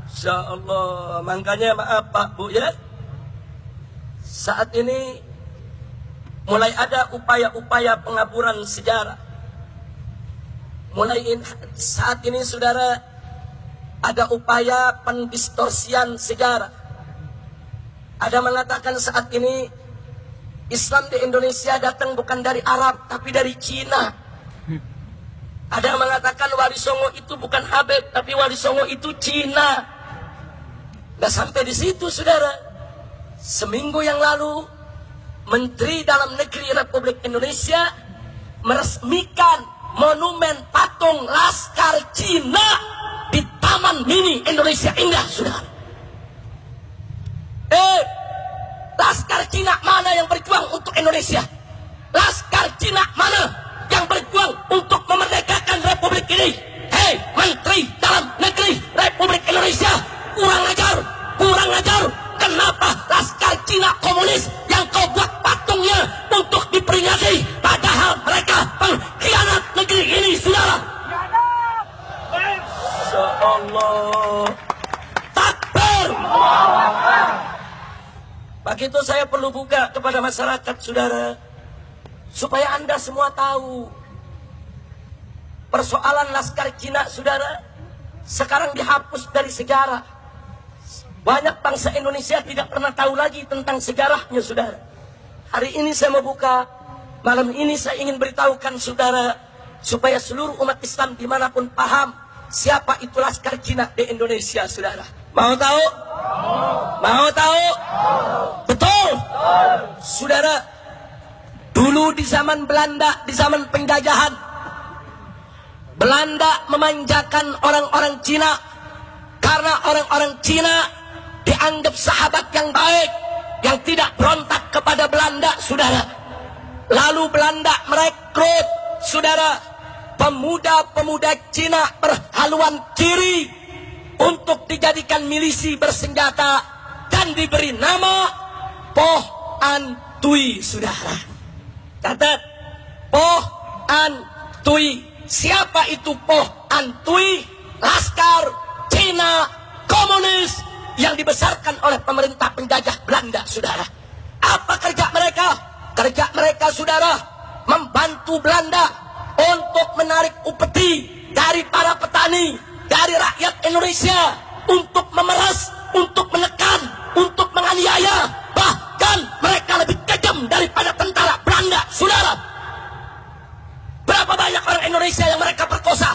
Insya Allah. Makanya maaf Pak Bu ya, saat ini mulai ada upaya-upaya pengaburan sejarah. Saat ini saudara, ada upaya pendistorsian sejarah. Ada mengatakan saat ini Islam di Indonesia datang bukan dari Arab tapi dari Cina. Ada mengatakan Wali Songo itu bukan Habib tapi Wali Songo itu Cina. Nggak sampai di situ saudara. Seminggu yang lalu Menteri Dalam Negeri Republik Indonesia meresmikan monumen patung Laskar Cina di Taman Mini Indonesia Indah saudara. Laskar Cina mana yang berjuang untuk Indonesia? Laskar Cina mana yang berjuang untuk memerdekakan Republik ini? Hei Menteri Dalam Negeri Republik Indonesia, kurang ajar. Kenapa Laskar Cina komunis yang kau buat patungnya untuk diperingati, padahal mereka pengkhianat negeri ini saudara? Insya Allah. Takbir. Begitu saya perlu buka kepada masyarakat saudara, supaya Anda semua tahu persoalan Laskar Cina saudara sekarang dihapus dari sejarah. Banyak bangsa Indonesia tidak pernah tahu lagi tentang sejarahnya saudara. Hari ini saya mau buka, malam ini saya ingin beritahukan saudara, supaya seluruh umat Islam dimanapun paham siapa itu Laskar Cina di Indonesia saudara. Mau tahu? Mau tahu? Betul. Saudara, dulu di zaman Belanda, di zaman penjajahan, Belanda memanjakan orang-orang Cina karena orang-orang Cina dianggap sahabat yang baik, yang tidak berontak kepada Belanda saudara. Lalu Belanda merekrut saudara pemuda-pemuda Cina berhaluan kiri untuk dijadikan milisi bersenjata dan diberi nama Poh An Tui saudara. Catat, Poh An Tui. Siapa itu Poh An Tui? Laskar Cina komunis yang dibesarkan oleh pemerintah penjajah Belanda saudara. Apa kerja mereka? Kerja mereka saudara membantu Belanda untuk menarik upeti dari para petani, dari rakyat Indonesia, untuk memeras, untuk menekan, untuk menganiaya. Bahkan mereka lebih kejam daripada tentara Belanda saudara. Berapa banyak orang Indonesia yang mereka perkosa?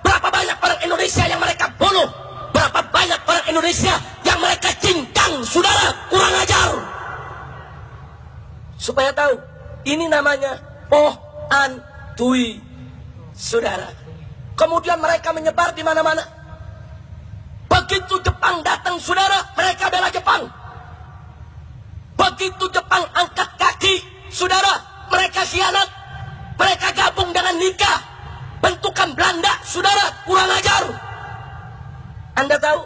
Berapa banyak orang Indonesia yang mereka bunuh? Berapa banyak orang Indonesia yang mereka cincang saudara? Kurang ajar. Supaya tahu, ini namanya Poh An Tui saudara. Kemudian mereka menyebar di mana-mana. Begitu Jepang datang saudara, mereka bela Jepang. Begitu Jepang angkat kaki saudara, mereka khianat. Mereka gabung dengan Nika, bentukan Belanda saudara. Kurang ajar. Anda tahu,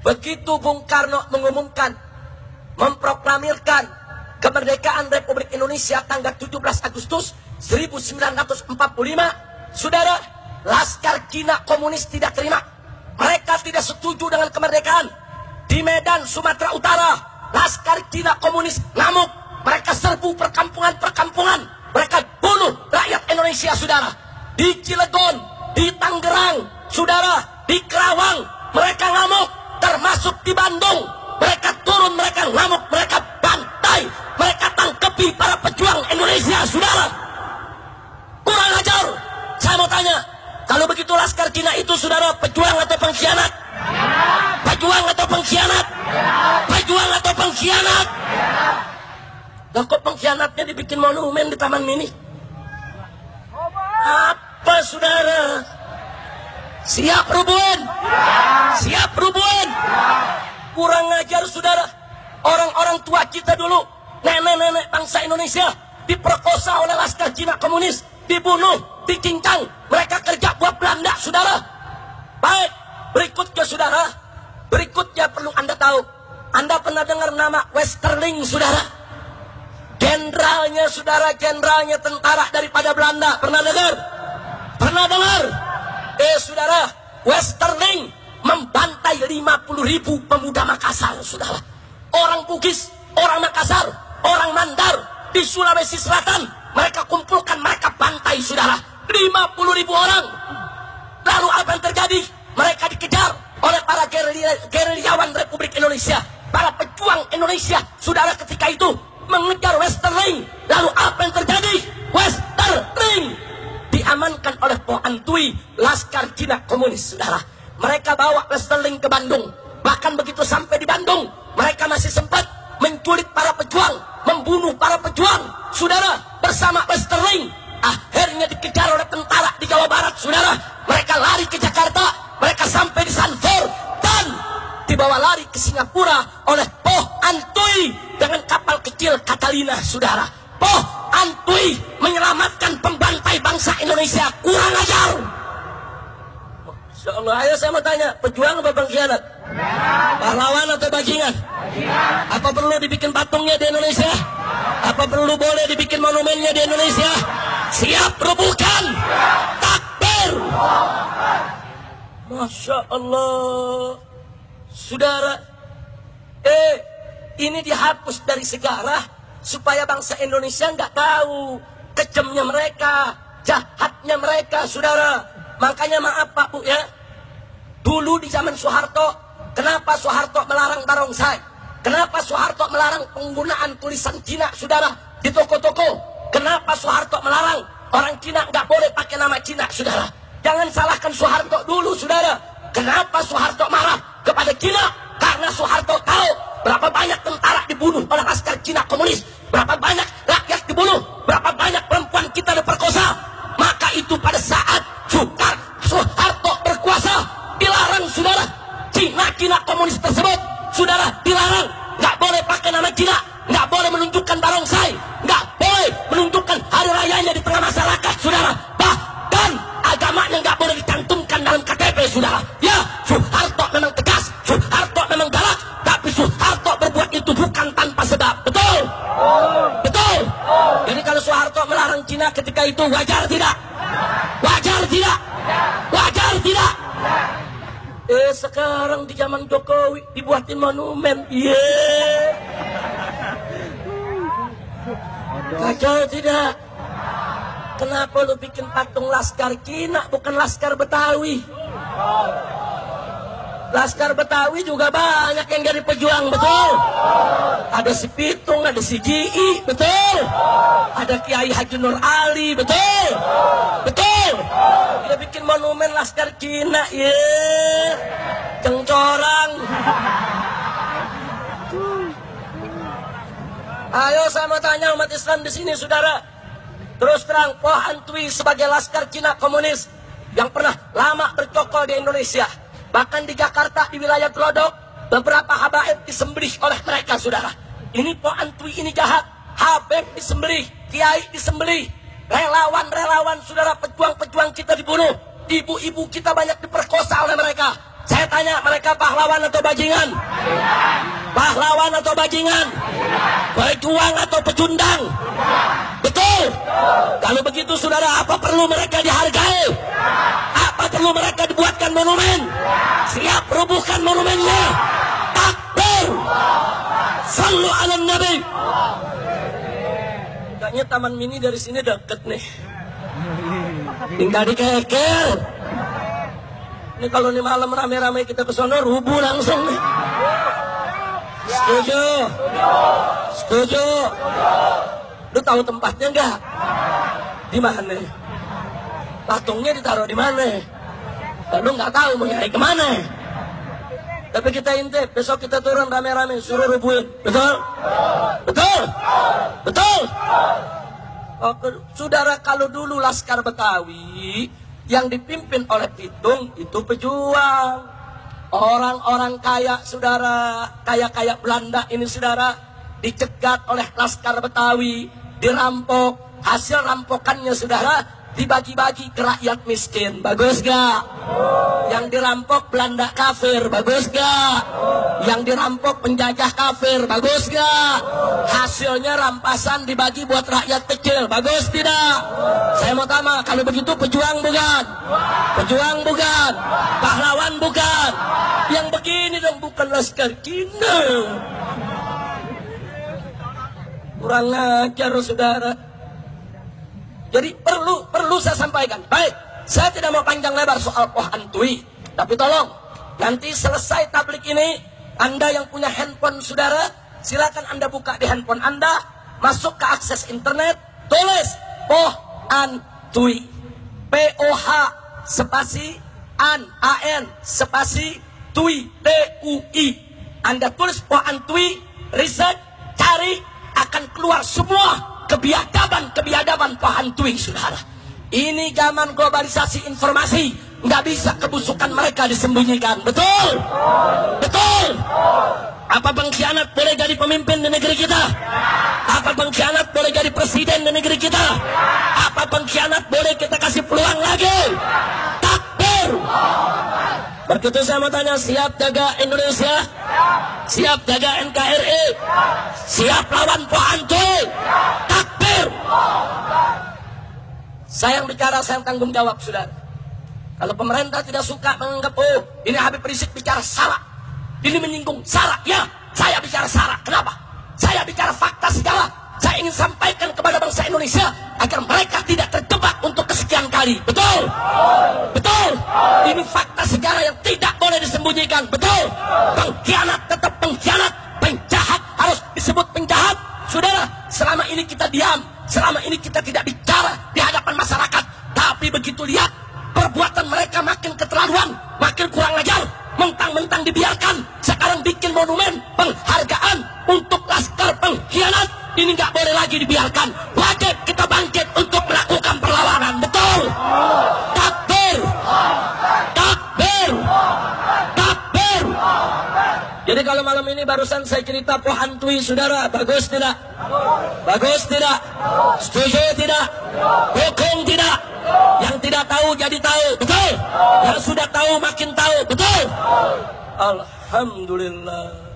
begitu Bung Karno mengumumkan, memproklamirkan kemerdekaan Republik Indonesia tanggal 17 Agustus 1945 saudara, Laskar Cina komunis tidak terima. Mereka tidak setuju dengan kemerdekaan. Di Medan, Sumatera Utara, Laskar Cina komunis ngamuk. Mereka serbu perkampungan-perkampungan. Mereka bunuh rakyat Indonesia saudara. Di Cilegon, di Tangerang saudara, di Kerawang mereka ngamuk. Termasuk di Bandung mereka turun, mereka ngamuk, mereka bantai, mereka tangkepi para pejuang Indonesia saudara. Kurang ajar. Saya mau tanya, kalau begitu Laskar Cina itu saudara pejuang atau pengkhianat? Pejuang atau pengkhianat? Pejuang atau pengkhianat? Lah kok pengkhianatnya dibikin monumen di Taman Mini? Apa saudara? Siap Rubun? Siap Rubun? Kurang ajar saudara. Orang-orang tua kita dulu, nenek-nenek bangsa Indonesia, diperkosa oleh Laskar Cina komunis, dibunuh, dicincang. Mereka kerja buat Belanda saudara. Baik, berikutnya saudara, berikutnya perlu Anda tahu. Anda pernah dengar nama Westerling saudara? Jenderalnya saudara, jenderalnya tentara daripada Belanda. Pernah dengar? Pernah dengar? Saudara, Westerling membantai 5 50.000 pemuda Makassar, saudara. Orang Bugis, orang Makassar, orang Mandar di Sulawesi Selatan, mereka kumpulkan, mereka bantai, saudara. 50.000 orang. Lalu apa yang terjadi? Mereka dikejar oleh para gerilyawan Republik Indonesia, para pejuang Indonesia, saudara, ketika itu mengejar Westerling. Lalu apa yang terjadi? Westerling diamankan oleh Po Antui, laskar Cina komunis, saudara. Mereka bawa Westerling ke Bandung. Bahkan begitu sampai di Bandung, mereka masih sempat menculik para pejuang, membunuh para pejuang, saudara, bersama Westerling. Akhirnya dikejar oleh tentara di Jawa Barat, saudara. Mereka lari ke Jakarta, mereka sampai di Sanfor, dan dibawa lari ke Singapura oleh Po Antui dengan kapal kecil Catalina, saudara. Po Antui menyelamatkan pembantai bangsa Indonesia. Kurang ajar. Masya Allah. Ayo saya mau tanya, pejuang apa pengkhianat? Pahlawan atau bajingan? Apa perlu dibikin patungnya di Indonesia? Apa perlu boleh dibikin monumennya di Indonesia? Siap rubuhkan. Takbir. Masya Allah. Saudara, ini dihapus dari sejarah supaya bangsa Indonesia nggak tahu kejamnya mereka, jahatnya mereka, saudara. Makanya maaf Pak Bu ya, dulu di zaman Soeharto, kenapa Soeharto melarang barongsai? Kenapa Soeharto melarang penggunaan tulisan Cina, saudara, di toko-toko? Kenapa Soeharto melarang orang Cina nggak boleh pakai nama Cina, saudara? Jangan salahkan Soeharto dulu, saudara. Kenapa Soeharto marah kepada Cina? Karena Soeharto tahu berapa banyak tentara dibunuh oleh laskar Cina komunis, berapa banyak rakyat dibunuh, berapa banyak perempuan kita diperkosa. Maka itu pada saat Soeharto berkuasa, dilarang, saudara. Cina komunis tersebut, saudara, dilarang. Nggak boleh pakai nama Cina, nggak boleh menunjukkan barongsai, nggak boleh menunjukkan hari rayanya di tengah masyarakat, saudara. Bahkan agamanya nggak boleh dicantumkan dalam KTP, saudara. Ya, Soeharto memang tegas, Soeharto memang galak, tapi Soeharto berbuat itu bukan tanpa sebab. Betul? Betul? Jadi kalau Soeharto melarang Cina ketika itu, wajar tidak? Wajar tidak? Wajar tidak? Sekarang di zaman Jokowi dibuatin monumen. Kacau tidak? Kenapa lu bikin patung laskar Cina bukan laskar Betawi? Laskar Betawi juga banyak yang jadi pejuang, betul? Ada si Pitung, ada si Ji, betul? Ada Kiai Haji Nur Ali, betul? Betul? Dia bikin monumen laskar Cina, cengcorang. Ayo saya mau tanya umat Islam di sini, saudara. Terus terang, Po Antui sebagai laskar Cina komunis yang pernah lama bercokol di Indonesia, bahkan di Jakarta, di wilayah Glodok, beberapa habaib disembelih oleh mereka, saudara. Ini Po Antui ini jahat. Habib disembelih, kiai disembelih, relawan-relawan, saudara, pejuang-pejuang kita dibunuh, ibu-ibu kita banyak diperkosa oleh mereka. Saya tanya, mereka pahlawan atau bajingan? Pahlawan atau bajingan? Pejuang atau pecundang? Betul? Kalau begitu, saudara, apa perlu mereka dihargai? Apa perlu mereka dibuatkan monumen? Siap rubuhkan monumennya. Takbir. Sallu ala Nabi. Kayaknya Taman Mini dari sini deket nih. Tinggal dikeker. Ini kalau nih malam rame-rame kita ke sono, rubuh langsung nih. Setuju? Setuju? Lu tahu tempatnya enggak? Di mana? Patungnya ditaruh di mana? Lu nggak tahu mau nyari kemana? Tapi kita intip, besok kita turun rame-rame suruh rubuhin. Betul? Betul? Betul? Oh, saudara, kalau dulu Laskar Betawi yang dipimpin oleh Pitung itu pejuang, orang-orang kaya, saudara, kaya-kaya Belanda ini, saudara, dicegat oleh Laskar Betawi, dirampok, hasil rampokannya, saudara, dibagi-bagi ke rakyat miskin. Bagus gak? Yang dirampok Belanda kafir. Bagus gak? Yang dirampok penjajah kafir. Bagus gak? Hasilnya rampasan dibagi buat rakyat kecil. Bagus tidak? Saya mau tanya, kalau begitu pejuang bukan? Pejuang bukan? Pahlawan bukan? Yang begini dong, bukan Laskar Cina. Kurang ajar saudara. Jadi perlu saya sampaikan. Baik, saya tidak mau panjang lebar soal Poh Antui, tapi tolong nanti selesai tablik ini, Anda yang punya handphone saudara, silakan Anda buka di handphone Anda, masuk ke akses internet, tulis Poh Antui, POH spasi an spasi tui TUI. Anda tulis Poh Antui, riset, cari, akan keluar semua kebiadaban Poh Antui saudara. Ini zaman globalisasi informasi, nggak bisa kebusukan mereka disembunyikan. Betul? Betul? Apa pengkhianat boleh jadi pemimpin di negeri kita? Apa pengkhianat boleh jadi presiden di negeri kita? Apa pengkhianat boleh kita kasih peluang lagi? Takbir! Begitu saya mau tanya, siap jaga Indonesia? Siap jaga NKRI? Siap lawan Poh Antui? Takbir! Saya yang bicara, saya yang tanggung jawab, saudara. Kalau pemerintah tidak suka menganggap, oh ini Habib Rizik bicara salah, ini menyinggung Sarah, ya saya bicara Sarah. Kenapa? Saya bicara fakta segala. Saya ingin sampaikan kepada bangsa Indonesia agar mereka tidak terjebak untuk kesekian kali. Betul? Betul? Ini fakta sejarah yang tidak boleh disembunyikan. Betul? Pengkhianat tetap pengkhianat, penjahat harus disebut penjahat. Saudara, selama ini kita diam, selama ini kita tidak bicara di hadapan masyarakat, tapi begitu lihat perbuatan mereka makin keterlaluan, makin kurang ajar, mentang-mentang dibiarkan, sekarang bikin monumen penghargaan untuk laskar pengkhianat. Ini nggak boleh lagi dibiarkan. Wajib kita bangkit untuk melakukan perlawanan. Betul? Takbir! Takbir! Takbir! Jadi kalau malam ini barusan saya cerita Poh Antui, saudara, bagus tidak? Bagus tidak? Setuju tidak? Dukung tidak? Yang tidak tahu jadi tahu. Betul? Yang sudah tahu makin tahu. Betul? Alhamdulillah.